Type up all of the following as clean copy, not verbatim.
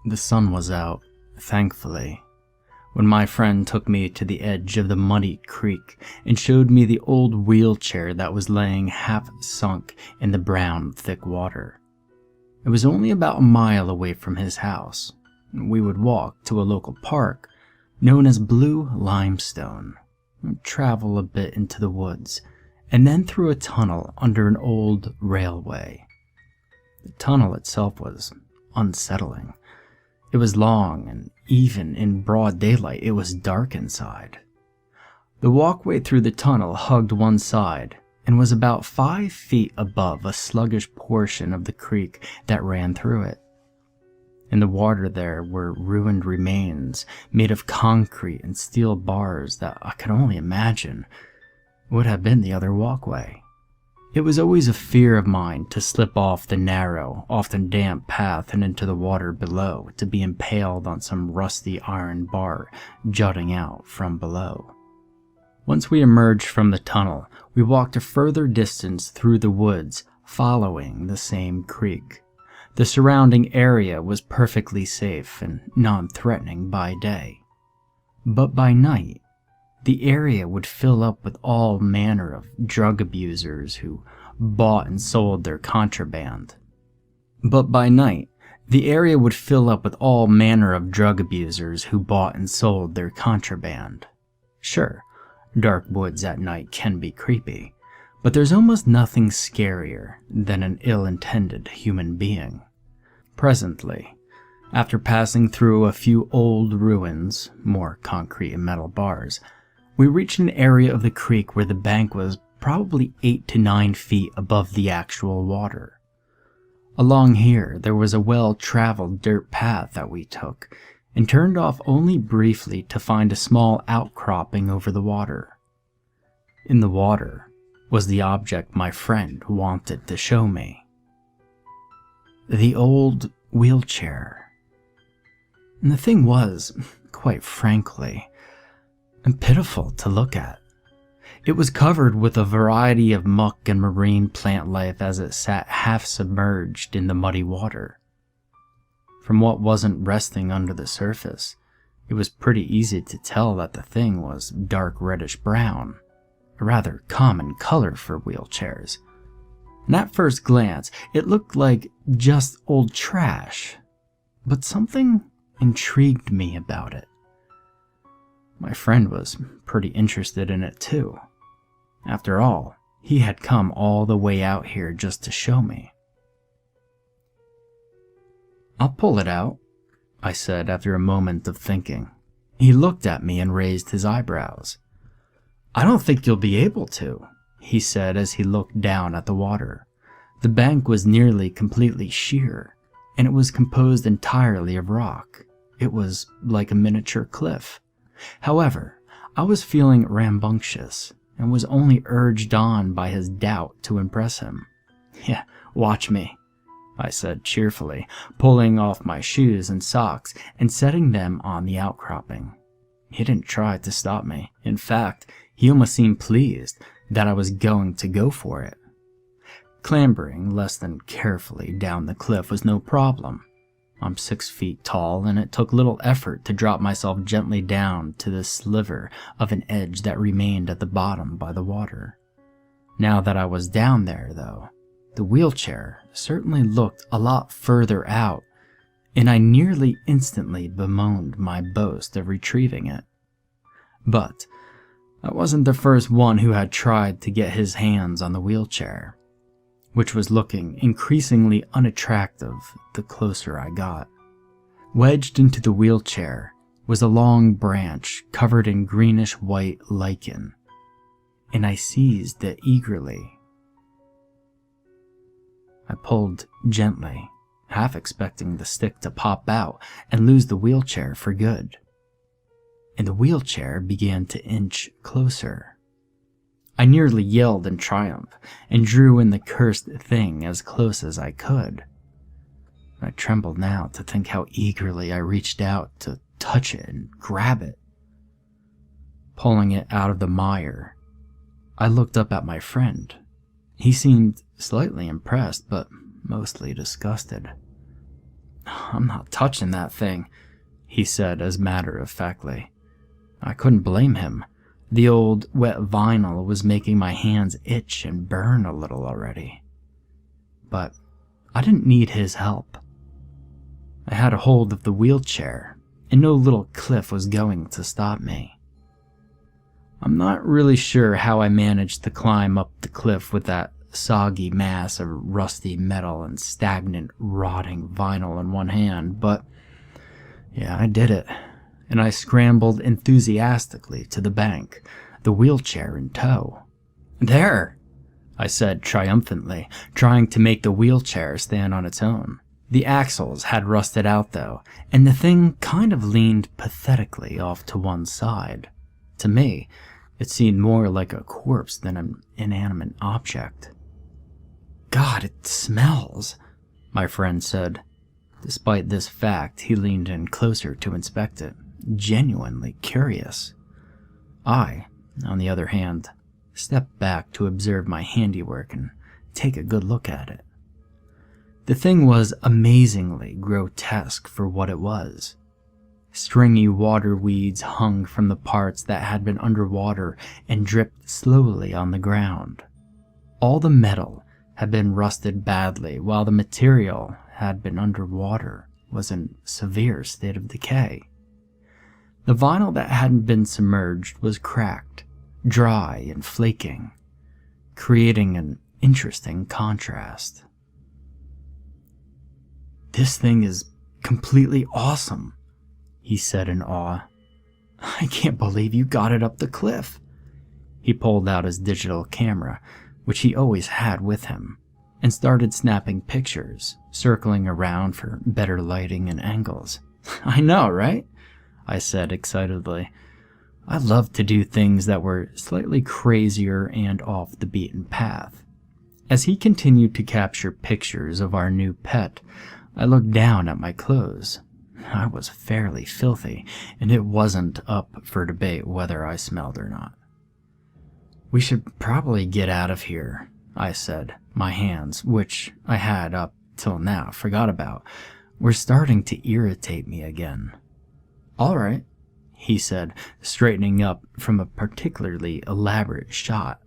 The sun was out, thankfully, when my friend took me to the edge of the muddy creek and showed me the old wheelchair that was laying half sunk in the brown, thick water. It was only about a mile away from his house. We would walk to a local park known as Blue Limestone, travel a bit into the woods, and then through a tunnel under an old railway. The tunnel itself was unsettling. It was long, and even in broad daylight, it was dark inside. The walkway through the tunnel hugged one side and was about 5 feet above a sluggish portion of the creek that ran through it. In the water there were ruined remains made of concrete and steel bars that I could only imagine would have been the other walkway. It was always a fear of mine to slip off the narrow, often damp path and into the water below, to be impaled on some rusty iron bar jutting out from below. Once we emerged from the tunnel, we walked a further distance through the woods, following the same creek. The surrounding area was perfectly safe and non-threatening by day. But by night, the area would fill up with all manner of drug abusers who bought and sold their contraband. Sure, dark woods at night can be creepy, but there's almost nothing scarier than an ill-intended human being. Presently, after passing through a few old ruins, more concrete and metal bars, we reached an area of the creek where the bank was probably 8 to 9 feet above the actual water. Along here, there was a well-traveled dirt path that we took, and turned off only briefly to find a small outcropping over the water. In the water was the object my friend wanted to show me. The old wheelchair. And the thing was, quite frankly, pitiful to look at. It was covered with a variety of muck and marine plant life as it sat half submerged in the muddy water. From what wasn't resting under the surface, it was pretty easy to tell that the thing was dark reddish brown, a rather common color for wheelchairs. And at first glance, it looked like just old trash, but something intrigued me about it. My friend was pretty interested in it too. After all, he had come all the way out here just to show me. "I'll pull it out," I said after a moment of thinking. He looked at me and raised his eyebrows. "I don't think you'll be able to," he said as he looked down at the water. The bank was nearly completely sheer, and it was composed entirely of rock. It was like a miniature cliff. However, I was feeling rambunctious, and was only urged on by his doubt to impress him. "Yeah, watch me," I said cheerfully, pulling off my shoes and socks and setting them on the outcropping. He didn't try to stop me. In fact, he almost seemed pleased that I was going to go for it. Clambering less than carefully down the cliff was no problem. I'm 6 feet tall, and it took little effort to drop myself gently down to the sliver of an edge that remained at the bottom by the water. Now that I was down there, though, the wheelchair certainly looked a lot further out, and I nearly instantly bemoaned my boast of retrieving it. But I wasn't the first one who had tried to get his hands on the wheelchair, which was looking increasingly unattractive the closer I got. Wedged into the wheelchair was a long branch covered in greenish-white lichen, and I seized it eagerly. I pulled gently, half expecting the stick to pop out and lose the wheelchair for good. And the wheelchair began to inch closer. I nearly yelled in triumph and drew in the cursed thing as close as I could. I trembled now to think how eagerly I reached out to touch it and grab it. Pulling it out of the mire, I looked up at my friend. He seemed slightly impressed, but mostly disgusted. I'm not touching that thing, he said as matter-of-factly. I couldn't blame him. The old, wet vinyl was making my hands itch and burn a little already. But I didn't need his help. I had a hold of the wheelchair, and no little cliff was going to stop me. I'm not really sure how I managed to climb up the cliff with that soggy mass of rusty metal and stagnant, rotting vinyl in one hand, but yeah, I did it, and I scrambled enthusiastically to the bank, the wheelchair in tow. There, I said triumphantly, trying to make the wheelchair stand on its own. The axles had rusted out, though, and the thing kind of leaned pathetically off to one side. To me, it seemed more like a corpse than an inanimate object. God, it smells, my friend said. Despite this fact, he leaned in closer to inspect it, genuinely curious. I, on the other hand, stepped back to observe my handiwork and take a good look at it. The thing was amazingly grotesque for what it was. Stringy water weeds hung from the parts that had been underwater and dripped slowly on the ground. All the metal had been rusted badly, while the material had been underwater was in severe state of decay. The vinyl that hadn't been submerged was cracked, dry and flaking, creating an interesting contrast. This thing is completely awesome, he said in awe. I can't believe you got it up the cliff. He pulled out his digital camera, which he always had with him, and started snapping pictures, circling around for better lighting and angles. I know, right? I said excitedly. I loved to do things that were slightly crazier and off the beaten path. As he continued to capture pictures of our new pet, I looked down at my clothes. I was fairly filthy, and it wasn't up for debate whether I smelled or not. We should probably get out of here, I said. My hands, which I had up till now forgot about, were starting to irritate me again. All right, he said, straightening up from a particularly elaborate shot.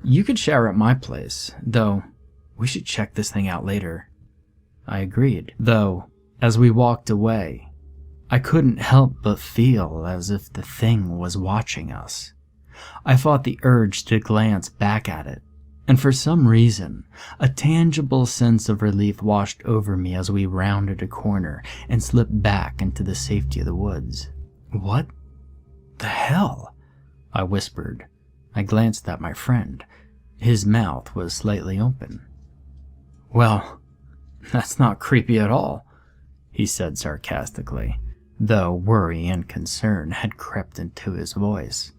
You could shower at my place, though we should check this thing out later. I agreed, though, as we walked away, I couldn't help but feel as if the thing was watching us. I fought the urge to glance back at it, and for some reason, a tangible sense of relief washed over me as we rounded a corner and slipped back into the safety of the woods. What the hell? I whispered. I glanced at my friend. His mouth was slightly open. Well, that's not creepy at all, he said sarcastically, though worry and concern had crept into his voice.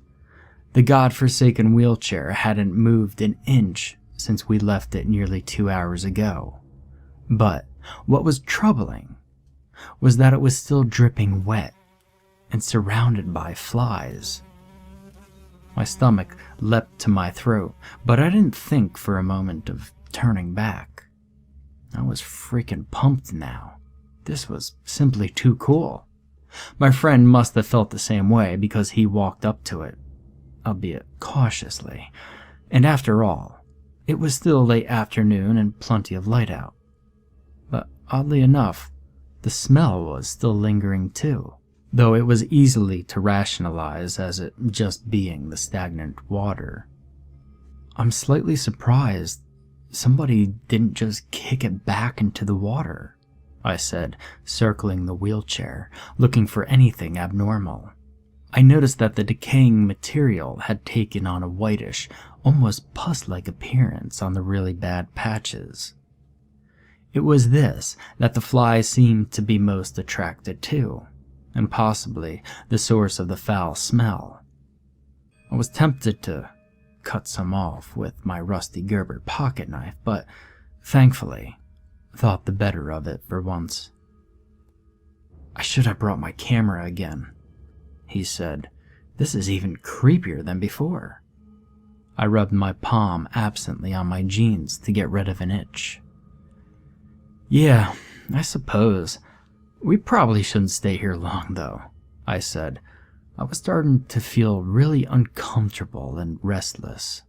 The godforsaken wheelchair hadn't moved an inch since we left it nearly 2 hours ago. But what was troubling was that it was still dripping wet and surrounded by flies. My stomach leapt to my throat, but I didn't think for a moment of turning back. I was freaking pumped now. This was simply too cool. My friend must have felt the same way because he walked up to it, albeit cautiously, and after all, it was still late afternoon and plenty of light out. But oddly enough, the smell was still lingering too, though it was easily to rationalize as it just being the stagnant water. I'm slightly surprised somebody didn't just kick it back into the water, I said, circling the wheelchair, looking for anything abnormal. I noticed that the decaying material had taken on a whitish, almost pus-like appearance on the really bad patches. It was this that the flies seemed to be most attracted to, and possibly the source of the foul smell. I was tempted to cut some off with my rusty Gerber pocket knife, but thankfully thought the better of it for once. I should have brought my camera again, he said. This is even creepier than before. I rubbed my palm absently on my jeans to get rid of an itch. Yeah, I suppose. We probably shouldn't stay here long, though, I said. I was starting to feel really uncomfortable and restless.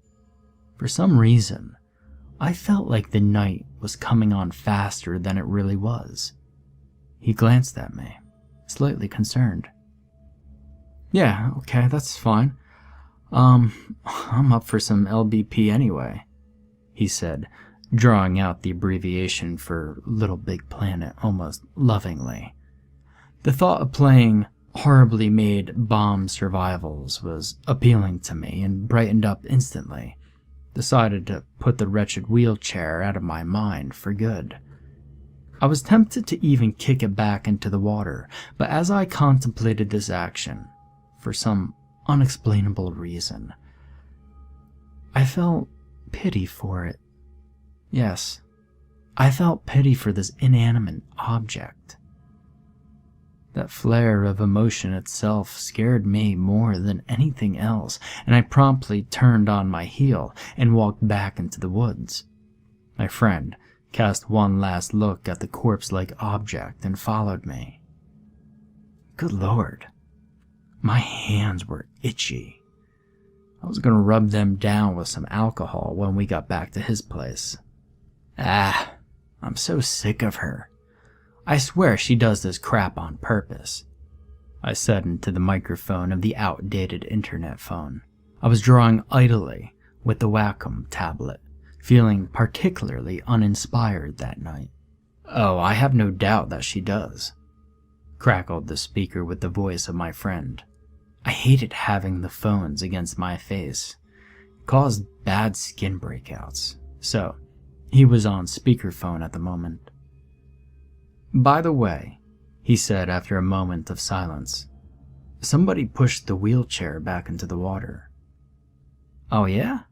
For some reason, I felt like the night was coming on faster than it really was. He glanced at me, slightly concerned. Yeah, okay, that's fine. I'm up for some LBP anyway, he said, drawing out the abbreviation for Little Big Planet almost lovingly. The thought of playing horribly made bomb survivals was appealing to me and brightened up instantly. Decided to put the wretched wheelchair out of my mind for good. I was tempted to even kick it back into the water, but as I contemplated this action, for some unexplainable reason, I felt pity for it. Yes, I felt pity for this inanimate object. That flare of emotion itself scared me more than anything else, and I promptly turned on my heel and walked back into the woods. My friend cast one last look at the corpse-like object and followed me. Good Lord, my hands were itchy. I was going to rub them down with some alcohol when we got back to his place. I'm so sick of her. I swear she does this crap on purpose, I said into the microphone of the outdated internet phone. I was drawing idly with the Wacom tablet, feeling particularly uninspired that night. Oh, I have no doubt that she does, crackled the speaker with the voice of my friend. I hated having the phones against my face. It caused bad skin breakouts, so he was on speakerphone at the moment. By the way, he said after a moment of silence, somebody pushed the wheelchair back into the water. Oh yeah?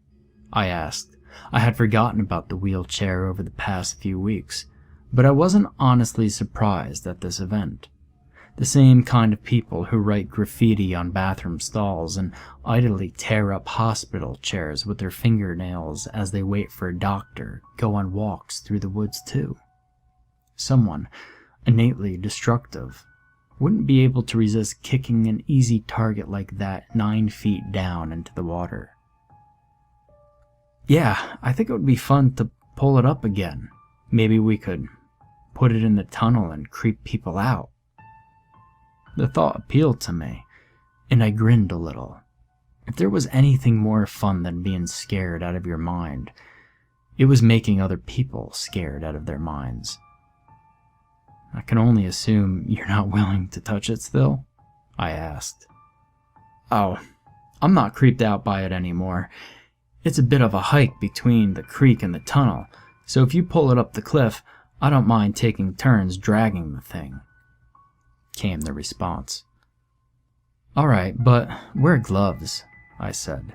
I asked. I had forgotten about the wheelchair over the past few weeks, but I wasn't honestly surprised at this event. The same kind of people who write graffiti on bathroom stalls and idly tear up hospital chairs with their fingernails as they wait for a doctor go on walks through the woods too. Someone innately destructive wouldn't be able to resist kicking an easy target like that 9 feet down into the water. Yeah, I think it would be fun to pull it up again. Maybe we could put it in the tunnel and creep people out. The thought appealed to me, and I grinned a little. If there was anything more fun than being scared out of your mind, it was making other people scared out of their minds. I can only assume you're not willing to touch it still? I asked. Oh, I'm not creeped out by it anymore. It's a bit of a hike between the creek and the tunnel, so if you pull it up the cliff, I don't mind taking turns dragging the thing, came the response. Alright, but wear gloves, I said.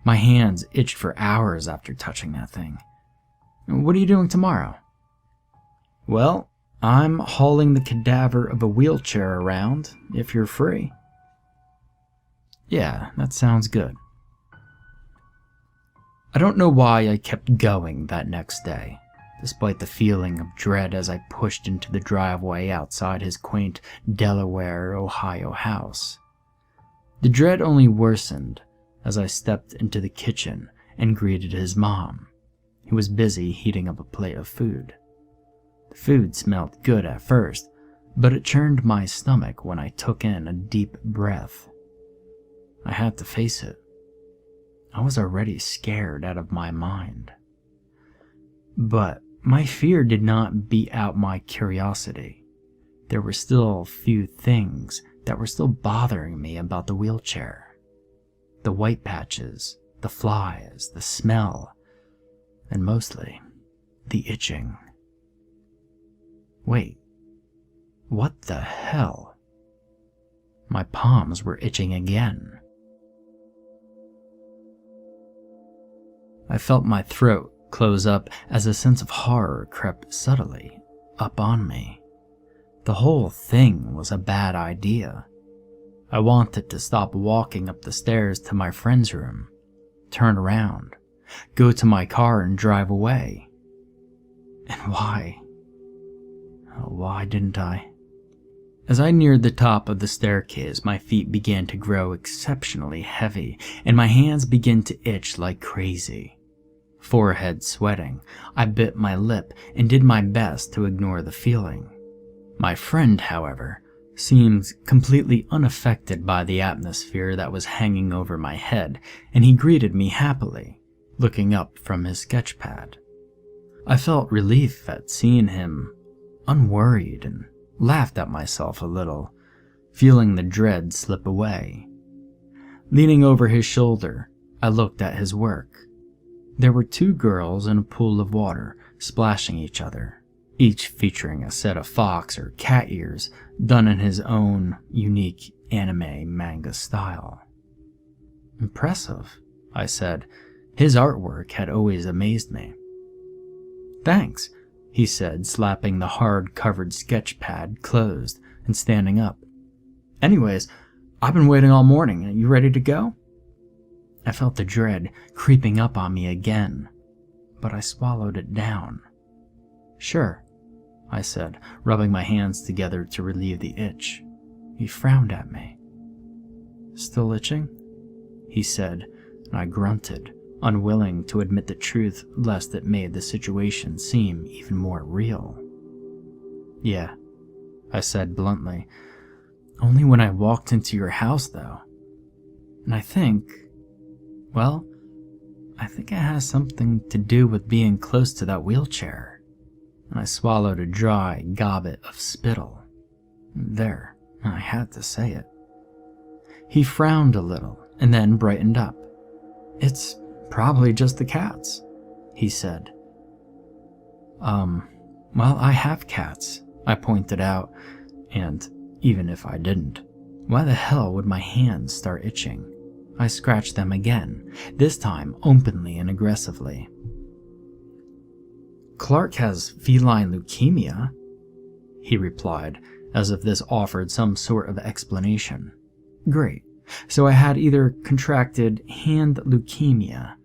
My hands itched for hours after touching that thing. What are you doing tomorrow? Well, I'm hauling the cadaver of a wheelchair around, if you're free. Yeah, that sounds good. I don't know why I kept going that next day, despite the feeling of dread as I pushed into the driveway outside his quaint Delaware, Ohio house. The dread only worsened as I stepped into the kitchen and greeted his mom, who was busy heating up a plate of food. The food smelled good at first, but it churned my stomach when I took in a deep breath. I had to face it. I was already scared out of my mind. But my fear did not beat out my curiosity. There were still a few things that were still bothering me about the wheelchair. The white patches, the flies, the smell, and mostly, the itching. Wait, what the hell? My palms were itching again. I felt my throat close up as a sense of horror crept subtly up on me. The whole thing was a bad idea. I wanted to stop walking up the stairs to my friend's room, turn around, go to my car and drive away. And why? Why didn't I? As I neared the top of the staircase, my feet began to grow exceptionally heavy, and my hands began to itch like crazy. Forehead sweating, I bit my lip and did my best to ignore the feeling. My friend, however, seemed completely unaffected by the atmosphere that was hanging over my head, and he greeted me happily, looking up from his sketchpad. I felt relief at seeing him unworried and laughed at myself a little, feeling the dread slip away. Leaning over his shoulder, I looked at his work. There were 2 girls in a pool of water, splashing each other, each featuring a set of fox or cat ears done in his own unique anime manga style. Impressive, I said. His artwork had always amazed me. Thanks, he said, slapping the hard-covered sketch pad closed and standing up. Anyways, I've been waiting all morning. Are you ready to go? I felt the dread creeping up on me again, but I swallowed it down. Sure, I said, rubbing my hands together to relieve the itch. He frowned at me. Still itching? He said, and I grunted, unwilling to admit the truth lest it made the situation seem even more real. Yeah, I said bluntly. Only when I walked into your house, though. And I think it has something to do with being close to that wheelchair. And I swallowed a dry gobbet of spittle. There, I had to say it. He frowned a little and then brightened up. It's probably just the cats, he said. Well, I have cats, I pointed out, and even if I didn't, why the hell would my hands start itching? I scratched them again, this time openly and aggressively. Clark has feline leukemia, he replied, as if this offered some sort of explanation. Great. So I had either contracted hand leukemia,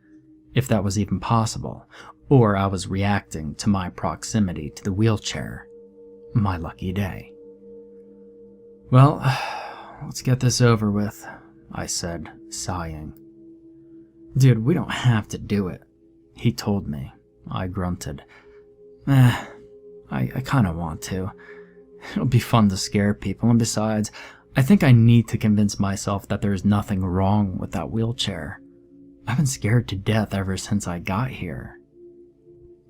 if that was even possible, or I was reacting to my proximity to the wheelchair. My lucky day. Well, let's get this over with, I said, sighing. Dude, we don't have to do it, he told me. I grunted. I kinda want to. It'll be fun to scare people, and besides, I think I need to convince myself that there's nothing wrong with that wheelchair. I've been scared to death ever since I got here.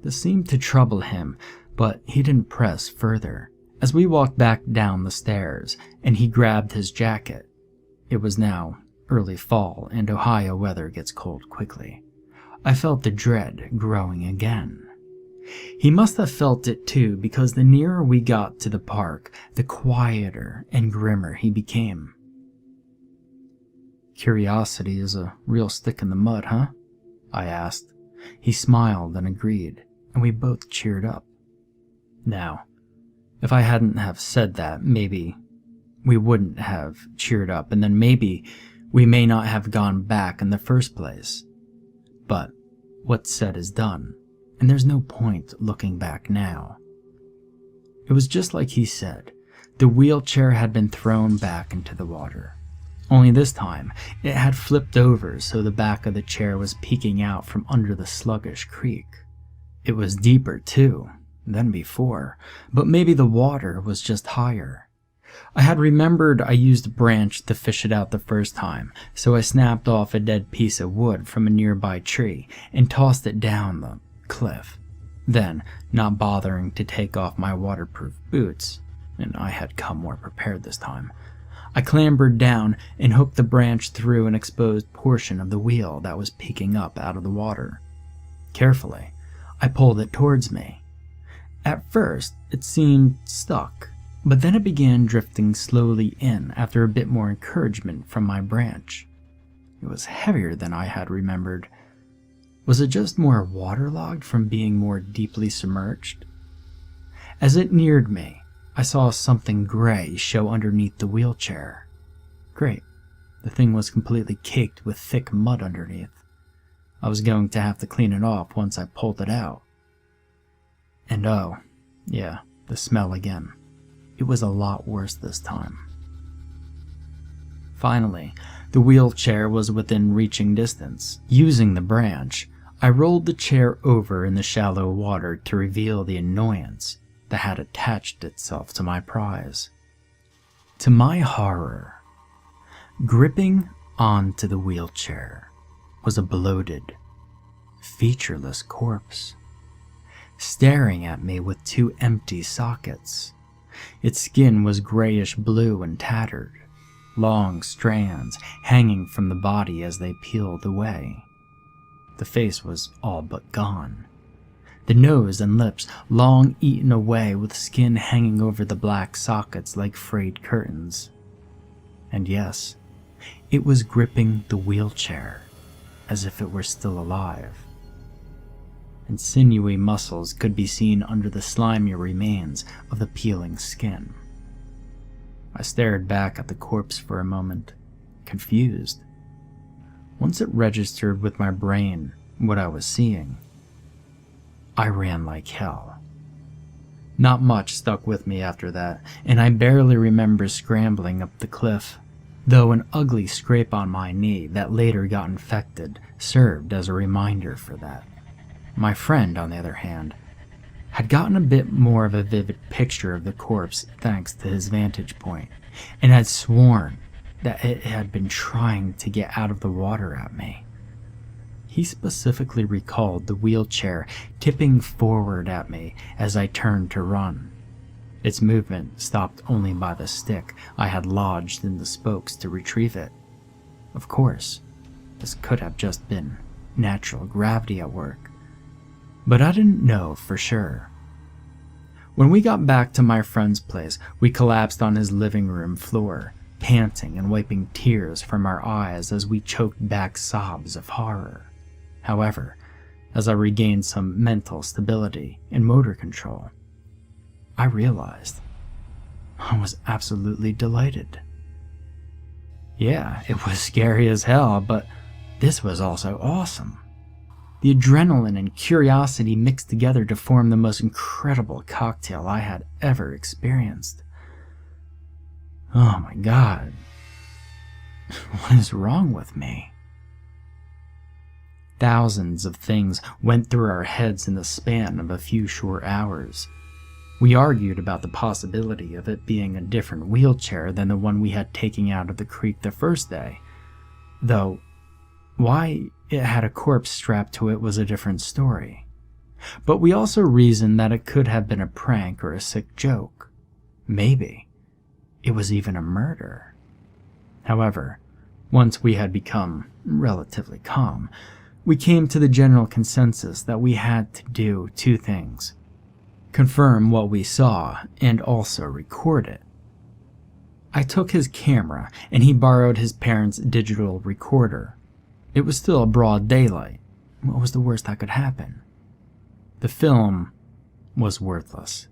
This seemed to trouble him, but he didn't press further. As we walked back down the stairs, and he grabbed his jacket. It was now early fall, and Ohio weather gets cold quickly. I felt the dread growing again. He must have felt it too, because the nearer we got to the park, the quieter and grimmer he became. Curiosity is a real stick in the mud, huh? I asked. He smiled and agreed, and we both cheered up. Now, if I hadn't have said that, maybe we wouldn't have cheered up, and then maybe we may not have gone back in the first place. But what's said is done, and there's no point looking back now. It was just like he said. The wheelchair had been thrown back into the water. Only this time, it had flipped over so the back of the chair was peeking out from under the sluggish creek. It was deeper, too, than before, but maybe the water was just higher. I had remembered I used a branch to fish it out the first time, so I snapped off a dead piece of wood from a nearby tree and tossed it down the cliff. Then, not bothering to take off my waterproof boots, and I had come more prepared this time, I clambered down and hooked the branch through an exposed portion of the wheel that was peeking up out of the water. Carefully, I pulled it towards me. At first, it seemed stuck, but then it began drifting slowly in after a bit more encouragement from my branch. It was heavier than I had remembered. Was it just more waterlogged from being more deeply submerged? As it neared me, I saw something gray show underneath the wheelchair. Great. The thing was completely caked with thick mud underneath. I was going to have to clean it off once I pulled it out. And oh, yeah, The smell again. It was a lot worse this time. Finally, the wheelchair was within reaching distance. Using the branch, I rolled the chair over in the shallow water to reveal the annoyance that had attached itself to my prize. To my horror, gripping onto the wheelchair was a bloated, featureless corpse, staring at me with two empty sockets. Its skin was grayish-blue and tattered, long strands hanging from the body as they peeled away. The face was all but gone. The nose and lips long eaten away with skin hanging over the black sockets like frayed curtains. And yes, it was gripping the wheelchair as if it were still alive. And sinewy muscles could be seen under the slimy remains of the peeling skin. I stared back at the corpse for a moment, confused. Once it registered with my brain what I was seeing, I ran like hell. Not much stuck with me after that, and I barely remember scrambling up the cliff, though an ugly scrape on my knee that later got infected served as a reminder for that. My friend, on the other hand, had gotten a bit more of a vivid picture of the corpse thanks to his vantage point, and had sworn that it had been trying to get out of the water at me. He specifically recalled the wheelchair tipping forward at me as I turned to run. Its movement stopped only by the stick I had lodged in the spokes to retrieve it. Of course, this could have just been natural gravity at work, but I didn't know for sure. When we got back to my friend's place, we collapsed on his living room floor, panting and wiping tears from our eyes as we choked back sobs of horror. However, as I regained some mental stability and motor control, I realized I was absolutely delighted. Yeah, it was scary as hell, but this was also awesome. The adrenaline and curiosity mixed together to form the most incredible cocktail I had ever experienced. Oh my god. What is wrong with me? Thousands of things went through our heads in the span of a few short hours. We argued about the possibility of it being a different wheelchair than the one we had taken out of the creek the first day, though why it had a corpse strapped to it was a different story. But we also reasoned that it could have been a prank or a sick joke. Maybe it was even a murder. However, once we had become relatively calm, we came to the general consensus that we had to do two things: confirm what we saw and also record it. I took his camera and he borrowed his parents' digital recorder. It was still broad daylight. What was the worst that could happen? The film was worthless.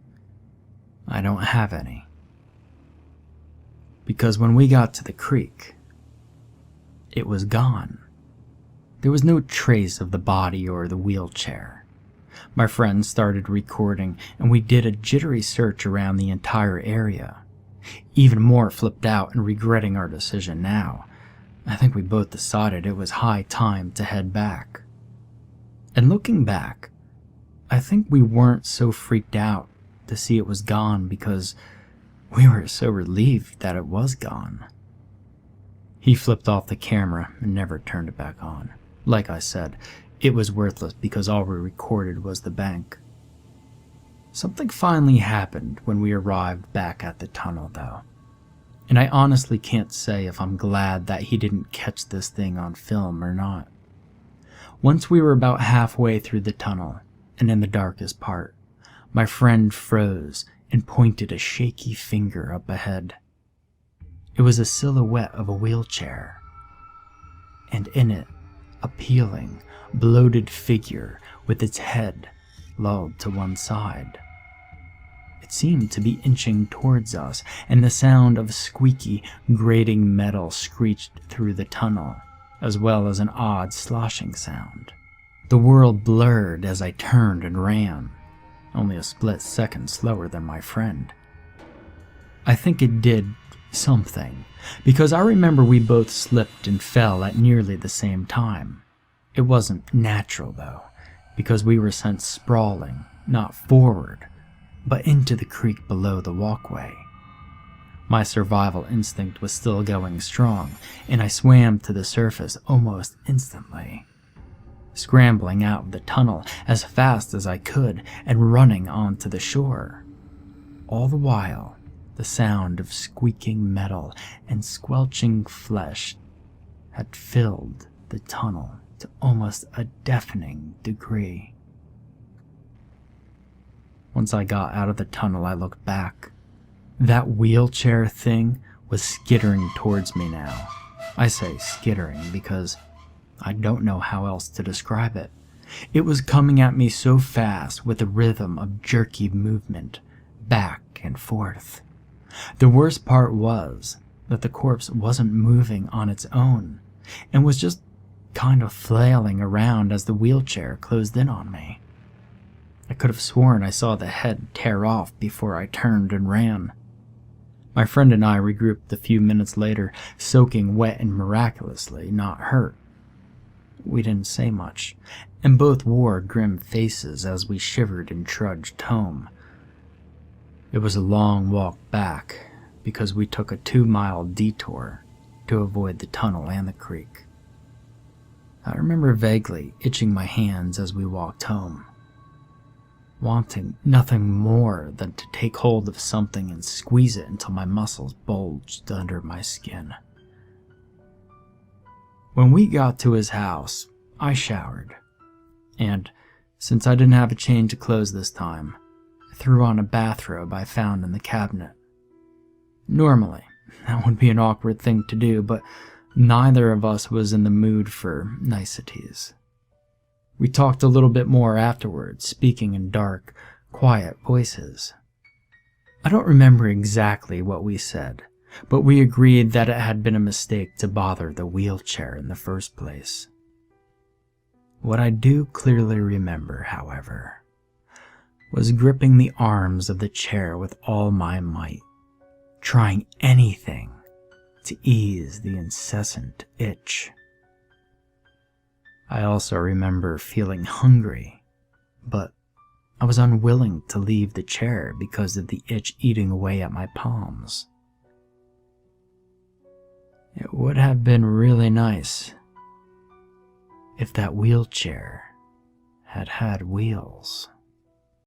I don't have any. Because when we got to the creek, it was gone. There was no trace of the body or the wheelchair. My friend started recording, and we did a jittery search around the entire area. Even more flipped out and regretting our decision now, I think we both decided it was high time to head back. And looking back, I think we weren't so freaked out to see it was gone because we were so relieved that it was gone. He flipped off the camera and never turned it back on. Like I said, it was worthless because all we recorded was the bank. Something finally happened when we arrived back at the tunnel, though. And I honestly can't say if I'm glad that he didn't catch this thing on film or not. Once we were about halfway through the tunnel, and in the darkest part, my friend froze and pointed a shaky finger up ahead. It was a silhouette of a wheelchair, and in it, a peeling, bloated figure with its head lulled to one side. It seemed to be inching towards us, and the sound of squeaky, grating metal screeched through the tunnel, as well as an odd sloshing sound. The world blurred as I turned and ran. only a split second slower than my friend. I think it did something, because I remember we both slipped and fell at nearly the same time. It wasn't natural, though, because we were sent sprawling, not forward, but into the creek below the walkway. My survival instinct was still going strong, and I swam to the surface almost instantly, scrambling out of the tunnel as fast as I could and running onto the shore. All the while, the sound of squeaking metal and squelching flesh had filled the tunnel to almost a deafening degree. Once I got out of the tunnel, I looked back. That wheelchair thing was skittering towards me now. I say skittering because I don't know how else to describe it. It was coming at me so fast with a rhythm of jerky movement, back and forth. The worst part was that the corpse wasn't moving on its own and was just kind of flailing around as the wheelchair closed in on me. I could have sworn I saw the head tear off before I turned and ran. My friend and I regrouped a few minutes later, soaking wet and miraculously not hurt. We didn't say much, and both wore grim faces as we shivered and trudged home. It was a long walk back, because we took a 2-mile detour to avoid the tunnel and the creek. I remember vaguely itching my hands as we walked home, wanting nothing more than to take hold of something and squeeze it until my muscles bulged under my skin. When we got to his house, I showered, and since I didn't have a change of clothes this time, I threw on a bathrobe I found in the cabinet. Normally, that would be an awkward thing to do, but neither of us was in the mood for niceties. We talked a little bit more afterwards, speaking in dark, quiet voices. I don't remember exactly what we said, but we agreed that it had been a mistake to bother the wheelchair in the first place. What I do clearly remember, however, was gripping the arms of the chair with all my might, trying anything to ease the incessant itch. I also remember feeling hungry, but I was unwilling to leave the chair because of the itch eating away at my palms. It would have been really nice if that wheelchair had had wheels.